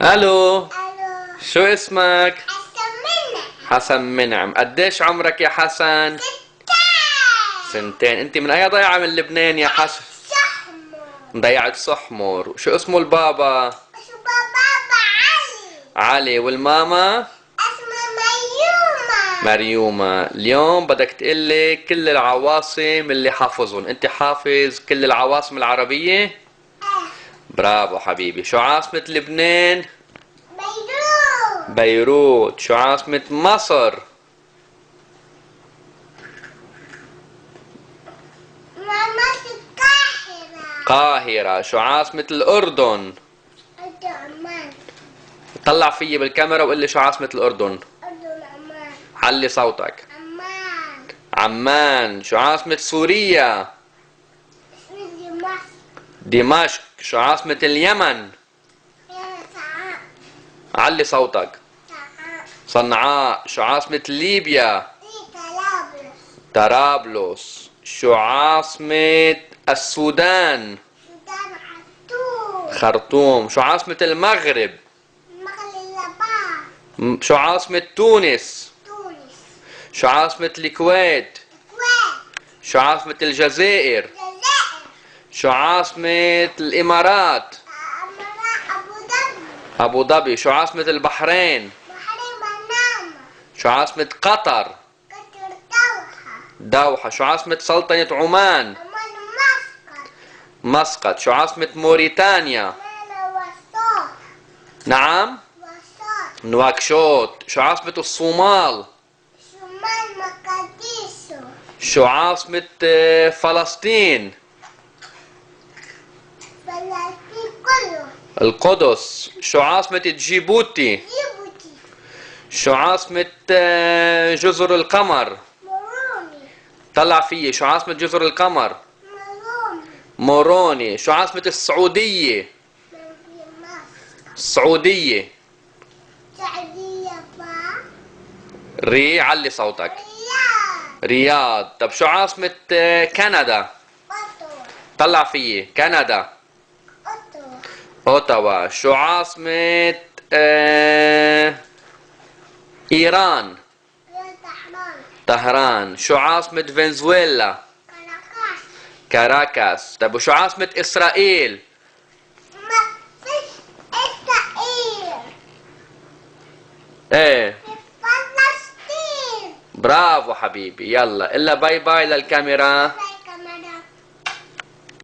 الو. الو. شو اسمك؟ حسن منى. حسن منعم. قديش عمرك يا حسن؟ 6 2 انت من اي ضيعة من لبنان يا حسن؟ شحمر. ضيعة صحمر. شو اسمه البابا؟ اسمه بابا علي. علي. والماما؟ اسمه ميومة. مريومة. اليوم بدك تقلي كل العواصم اللي حافظهم. انت حافظ كل العواصم العربية؟ برافو حبيبي. شو عاصمة لبنان؟ بيروت. بيروت. شو عاصمة مصر؟ ماما القاهرة. قاهرة. شو عاصمة الأردن؟ أردن عمان. طلع فيي بالكاميرا وقول لي شو عاصمة الأردن. أردن عمان. علي صوتك. عمان. عمان. شو عاصمة سوريا؟ اسمي مصر. دمشق. شو عاصمة اليمن؟ يا سعاء. علي صوتك. سعاء. صنعاء. شو عاصمة ليبيا؟ في طرابلس. طرابلس. شو عاصمة السودان؟ سودان خرطوم. خرطوم. شو عاصمة المغرب؟ مغرب. شو عاصمة تونس؟ تونس. شو عاصمة الكويت؟ الكويت. شو عاصمة الجزائر؟ الجزائر. شو عاصمة الإمارات؟ أبو ظبي. أبو ظبي. شو عاصمة البحرين؟ بحرين بنما. شو عاصمة قطر؟ قطر دوحة. دوحة. شو عاصمة سلطنة عمان؟ عمان مسقط. مسقط. شو عاصمة موريتانيا؟ مالا وسط. نعم؟ وسط. نواكشوط. شو عاصمة الصومال؟ شمال مقديسو. شو عاصمة فلسطين؟ فلسطين كله. القدس. شو عاصمة جيبوتي؟ جيبوتي. شو عاصمة جزر القمر؟ مروني. طلع فيي. شو عاصمة جزر القمر؟ مروني. موروني. شو عاصمة السعودية؟ في مصر. السعودية. سعودية علي صوتك. رياض. رياض. طب شو عاصمة كندا؟ أوتوا. طلع فيي. كندا. أوتوا. اوتاوا. شو عاصمة ايران؟ طهران. طهران. شو عاصمة فنزويلا؟ كاراكاس. كاراكاس. طب وشو عاصمة اسرائيل؟ ما فيش إسرائيل. ايه. في فلسطين. برافو حبيبي. يلا الا باي باي للكاميرا.